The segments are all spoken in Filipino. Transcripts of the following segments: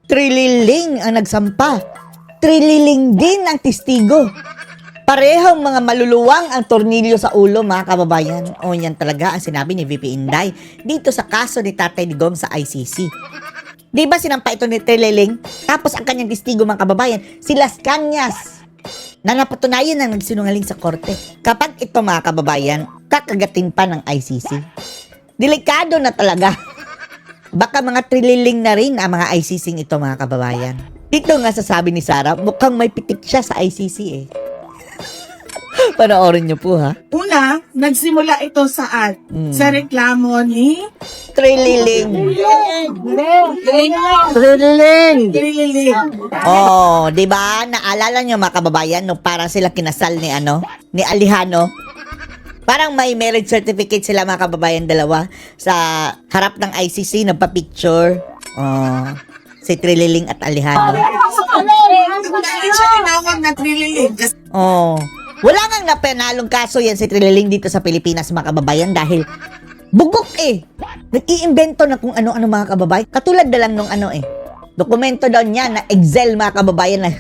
Trililing ang nagsampa. Trililing din ang testigo. Parehong mga maluluwang ang tornilyo sa ulo, mga kababayan. O yan talaga ang sinabi ni VP Inday dito sa kaso ni Tatay Digong sa ICC. Di ba sinampa ito ni Trililing? Tapos ang kanyang testigo, mga kababayan, si Las Cañas, na napatunayan na nagsinungaling sa korte. Kapag ito, mga kababayan, kakagatin pa ng ICC. Delikado na talaga. Baka mga Trililing na rin ang mga ICC ito, mga kababayan. Dito nga sasabi ni Sarah, mukhang may pitik siya sa ICC eh. Panoorin niyo po, ha? Una, nagsimula ito saan? Sa reklamo ni Trililing. Trililing. Oh, 'di ba? Naalala niyo, mga kababayan, nung parang sila kinasal ni ni Alejandro. Parang may marriage certificate sila, mga kababayan, dalawa sa harap ng ICC, nagpa-picture. Oh, si Trililing at Alejandro. Dahil siya tinawag na Trililing. Oh. Wala ngang napanalong kaso yan si Trililing dito sa Pilipinas, mga kababayan, dahil bugok eh. Nag-iimbento na kung ano-ano, mga kababayan. Katulad na lang nung dokumento daw niya na Excel, mga kababayan, na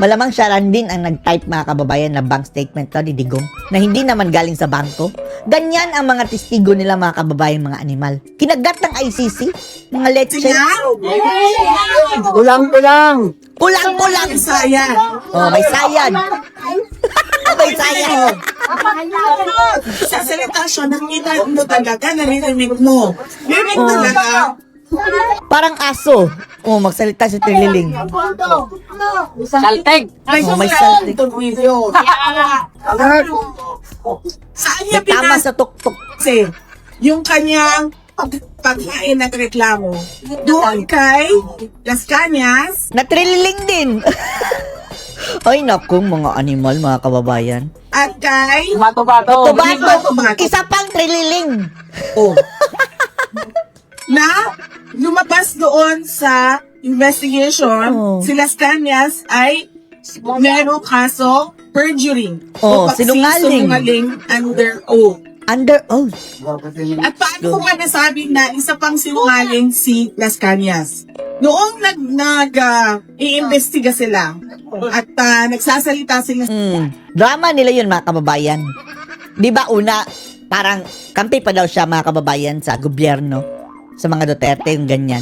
malamang siya rin din ang nag-type, mga kababayan, na bank statement to ni Digong, na hindi naman galing sa bangko. Ganyan ang mga testigo nila, mga kababayan, mga animal. Kinagat ng ICC, mga leche. Kulang-kulang. Kulang-kulang. Sayang. Oh, may sayad. May sayad. Sa salita siya, nakita mo talaga, narinig mo. Narinig talaga. Parang aso. Oh, magsalita si Trililing. Salteg. Oh, may saltik. Saan niya Tama sa tuktok. pinase yung kanyang paghain at reklamo? Doon kay Las Cañas. Na Trililing din. Ay, naku, mga animal, mga kababayan. At kay Bato-bato. Tubato. Isa pang Trililing. O. Na lumabas doon sa investigation, Oh. si Las Cañas ay merong kaso perjury. Oh, O sinungaling. sinungaling under oath. Under oath. At paano ko ba nasabi na isa pang sinungaling si Las Cañas? Noong iimbestiga sila at nagsasalita sila Drama nila yun, mga kababayan. Di ba una, parang kampi pa daw siya, mga kababayan, sa gobyerno, sa mga Duterte, yung ganyan.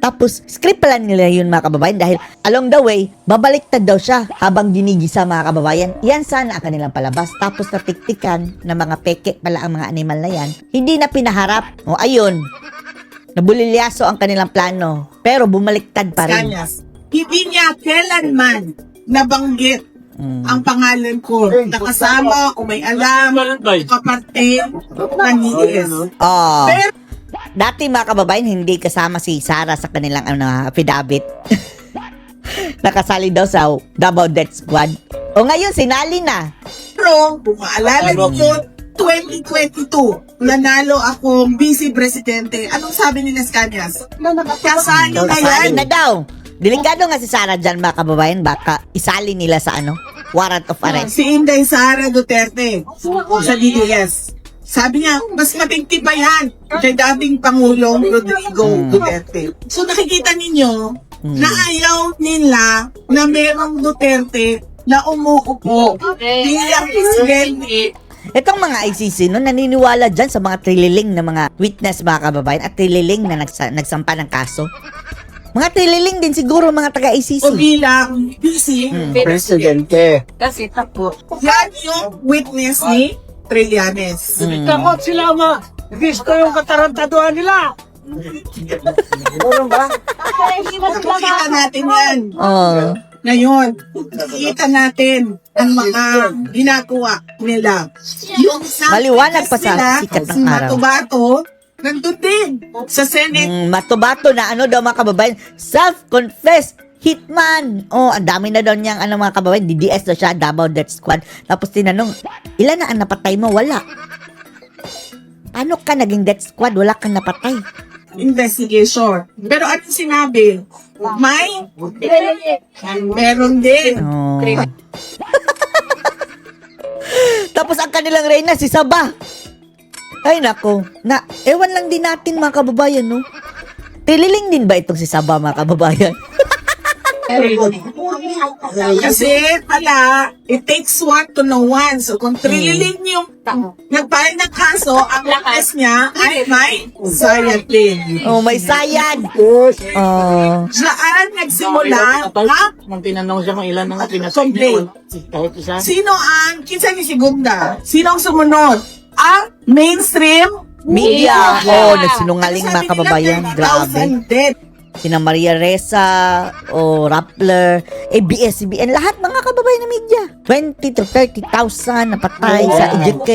Tapos, script pala nila yun, mga kababayan, dahil along the way, babaliktad daw siya habang ginigisa, mga kababayan. Yan sana ang kanilang palabas. Tapos, natiktikan na mga peke pala ang mga animal na yan. Hindi na pinaharap. O, ayun. Nabulilyaso ang kanilang plano. Pero, bumaliktad pa rin. Cañas. Hindi niya kailanman nabanggit ang pangalan ko. Nakasama, kung may alam, kapatid, nangyayas. Oh. Pero, Dati, mga kababayan, hindi kasama si Sarah sa kanilang affidavit. Nakasali daw sa Davao Death Squad. O ngayon, sinali na. kung maalala niyo, 2022, nanalo akong vice presidente. Anong sabi ni Las Cañas? Kasali na Kasali yan. na daw. Delikado nga si Sarah dyan, mga kababayan. Baka isali nila sa warrant of arrest. Si Inday Sara Duterte sa DDS. Sabi niya, mas matigti pa yan kay dating Pangulong Rodrigo Duterte. So nakikita ninyo na ayaw nila na merong Duterte na umuupo bilang presidente. Itong mga ICC, naniniwala dyan sa mga trililing na mga witness, mga kababayan, at trililing na nagsampa ng kaso. Mga trililing din siguro, mga taga-ICC. O bilang busy Presidente. Kasi tapo. yan yung witness ni Trillanes. Takot sila gusto yung katarantaduhan nila. Meron ba? Nakikita natin yan. Oh. Ngayon, nakikita natin ang mga ginagawa nila. Yung Maliwanag pa sa nila, sikat ng si araw. Matubato, nandun din sa Senate. Matubato na daw, mga kababayan, self-confessed hitman. Oh, ang dami na daw niyang mga kababayan, DDS daw siya, Davao Death Squad. Tapos tinanong, ilan na ang napatay mo? Wala. Paano ka naging death squad? Wala kang napatay. Investigation. Pero ano sinabi? Meron din. Oh. Tapos ang kanilang reyna, si Saba. Ay nako, ewan lang din natin, mga kababayan, no? Trililing din ba itong si Saba, mga kababayan? Kasi pala, it takes one to know one. So kung trililing yung nagbayad ng kaso, ang witness niya ay may sayad din. Oh, may sayad. Oh. Saan nagsimula ang Nang tinanong siya kung ilan ang complaint? kahit isa. Sino ang, kinsa ni Segunda? Sino ang sumunod? Ang mainstream Media. Oh, nagsinungaling Ano mga sabi kababayan. nila? Grabe. 30,000 dead. Sina Maria Reza, o Rappler, ABS-CBN, lahat mga kababayan ng media. 20 to 30,000 napatay sa EJK.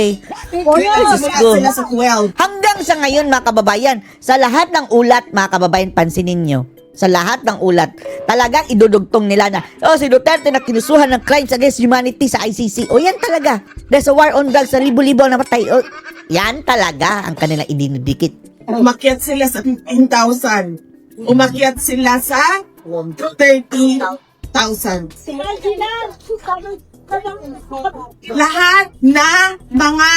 Nagsisimula Go. sila sa 12. Hanggang sa ngayon mga kababayan, sa lahat ng ulat mga kababayan, pansinin nyo, sa lahat ng ulat, talagang idudugtong nila na, si Duterte na kinusuhan ng crimes against humanity sa ICC. O yan talaga. Dahil sa war on drugs, sa libo-libo ang napatay. O, yan talaga ang kanilang idinidikit. Umakyat sila sa 15,000. Umakyat sila sa 30,000. Lahat na mga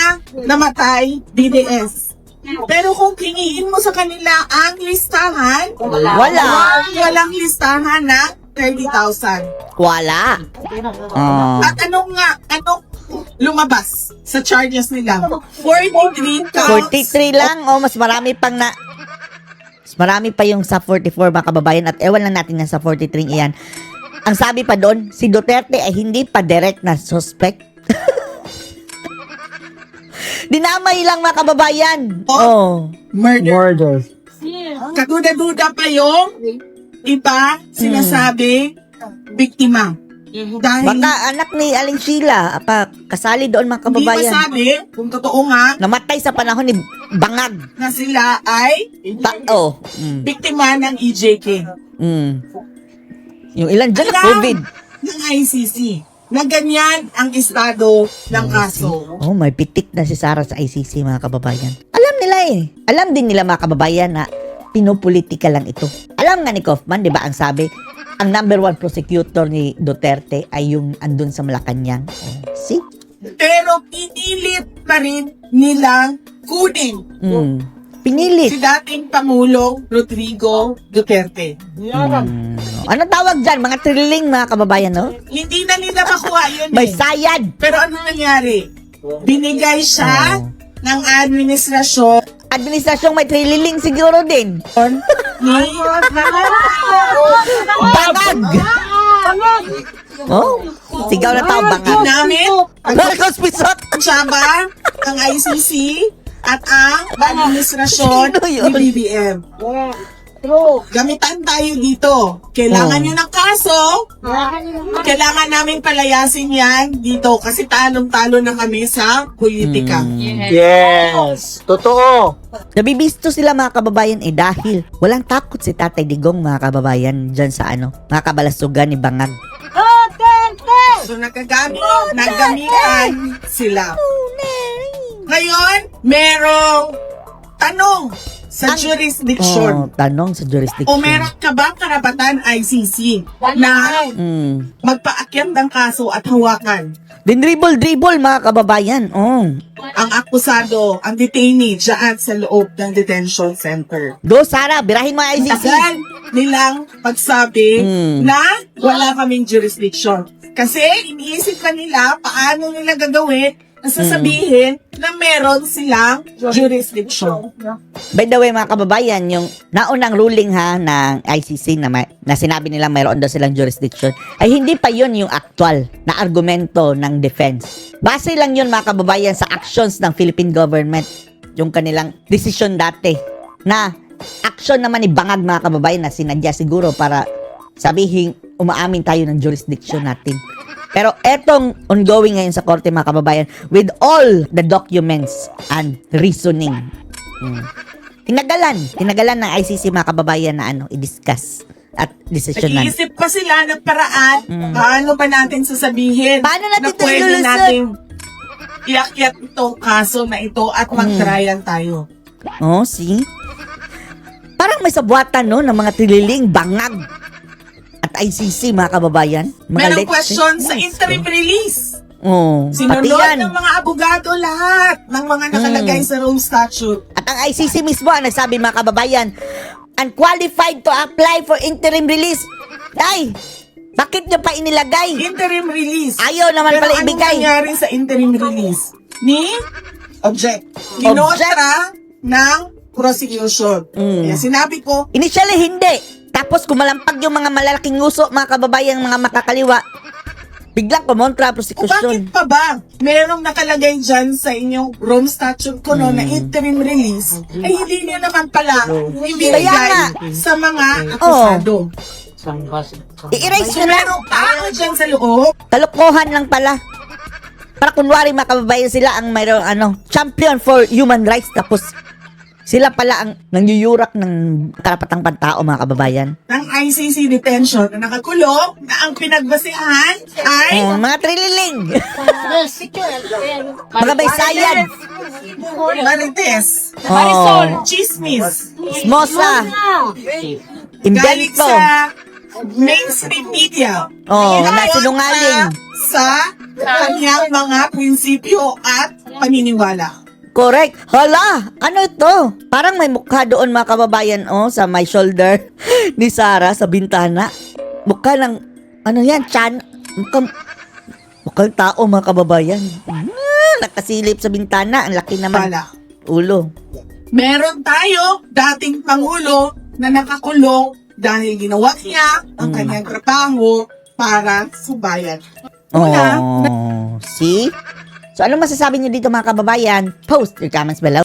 namatay, DDS. Pero kung kingiin mo sa kanila ang listahan, Wala. walang listahan na 30,000. Wala. Oh. At anong lumabas sa charges nila? 43 counts. 43 lang. O, mas marami pang na... Mas marami pa yung sa 44 mga kababayan at ewan lang natin yan sa 43 iyan. Ang sabi pa doon, si Duterte ay hindi pa direct na suspect. Dinamay lang mga kababayan. Oh. Murder. Kaduda-duda pa yung iba sinasabi biktima. Dahil Baka anak ni Aling Sheila, kasali doon mga hindi kababayan. masabi kung totoo nga Namatay sa panahon ni Bangag. na sila ay biktima ng EJK. Yung ilan dyan na Alam COVID. ng ICC na ganyan ang estado ng kaso. Oh, may pitik na si Sarah sa ICC mga kababayan. Alam nila eh. Alam din nila mga kababayan na pinopolitika lang ito. Alam nga ni Kaufman, di ba ang sabi, ang number one prosecutor ni Duterte ay yung andun sa Malacanang. Oh, see? Pero pinilit pa rin nilang kunin Pinilit. si dating Pangulong Rodrigo Duterte. Ano tawag dyan? Mga trilling mga kababayan, no? Hindi na nila makuha yun May eh. sayad. Pero ano nangyari? Binigay siya ng administrasyon Administrasyong may trilling siguro din. ni Bangag! Oh, sigaw na tao, bangag. ginamit Marcos Pisot! ang Chaba, ang ICC, at ang administrasyon Sino yun? ni BBM. Gamitan tayo dito. Kailangan nyo ng kaso. Kailangan namin palayasin yan dito kasi talong-talo na kami sa politika. Yes. Totoo. Nabibisto sila mga kababayan dahil walang takot si Tatay Digong mga kababayan dyan sa mga kabalasugan ni Bangag. So nagamitan sila. Ngayon, merong tanong sa jurisdiction. Tanong sa jurisdiction. O meron ka ba karapatan ICC na magpaakyat ng kaso at hawakan Dinribble-dribble mga kababayan. ang akusado, ang detainee dyan sa loob ng detention center? Go Sara, birahin mo ang ICC. Tagal nilang pagsabi na wala kaming jurisdiction. Kasi iniisip pa nila paano nila gagawin na sasabihin na meron silang jurisdiction. By the way mga kababayan, yung naunang ruling ng ICC na sinabi nila mayroon daw silang jurisdiction, ay hindi pa yun yung actual na argumento ng defense. Base lang yun mga kababayan sa actions ng Philippine government. Yung kanilang decision dati na action naman ni Bangag mga kababayan na sinadya siguro para sabihin umaamin tayo ng jurisdiction natin. Pero etong ongoing ngayon sa korte mga kababayan with all the documents and reasoning. Tinagalan ng ICC mga kababayan na i-discuss at desisyonan. Nag-iisip pa sila ng paraan paano ba natin sasabihin Paano natin na ito pwede ilulusot? natin iakyat itong kaso na ito at mag-trial tayo. Oh, see? Parang may sabuatan no ng mga tililing Bangag at ICC mga kababayan. Merong question sa interim release. Pati Sinunod yan. ng mga abogado lahat ng mga nakalagay sa Rome Statute. At ang ICC mismo ang nagsabi mga kababayan, unqualified to apply for interim release. Tay, Bakit nyo pa inilagay? Interim release. Ayaw naman Pero pala anong ibigay. nangyari sa interim release? Object. Kinotra ng prosecution. Kaya sinabi ko, Initially, hindi. Tapos kumalampag yung mga malalaking nguso, mga kababayan, mga makakaliwa. Biglang kumontra ang bakit prosecution. pa ba merong nakalagay dyan sa inyong Rome Statute ko no, na interim release, ay hindi niya naman pala Kaya ibigay nga. sa mga akusado. Isang bus. I-erase nyo na. Merong tao dyan sa loob. Kalokohan lang pala. Para kunwari mga kababayan sila ang mayroong champion for human rights. Tapos sila pala ang nangyuyurak ng karapatang pantao, mga kababayan. Ng ICC detention na nakakulong na ang pinagbasihan ay Mga trililing. Mga baysayan. Marites, Oh. Chismis, Smosa. galing Invento. sa mainstream media. Oh, Ginagawa nasinungaling. sa kanyang mga prinsipyo at paniniwala. Correct. Hala, ano ito? Parang may mukha doon, mga kababayan, sa my shoulder ni Sarah sa bintana. Mukha ng, yan, chan. Mukhang tao, mga kababayan. Nakasilip sa bintana. Ang laki naman. Wala. Ulo. Meron tayo dating Pangulo na nakakulong dahil ginawa niya ang kanyang trabaho para sa bayan. Una, See? So, ano masasabi niyo dito, mga kababayan? Post your comments below.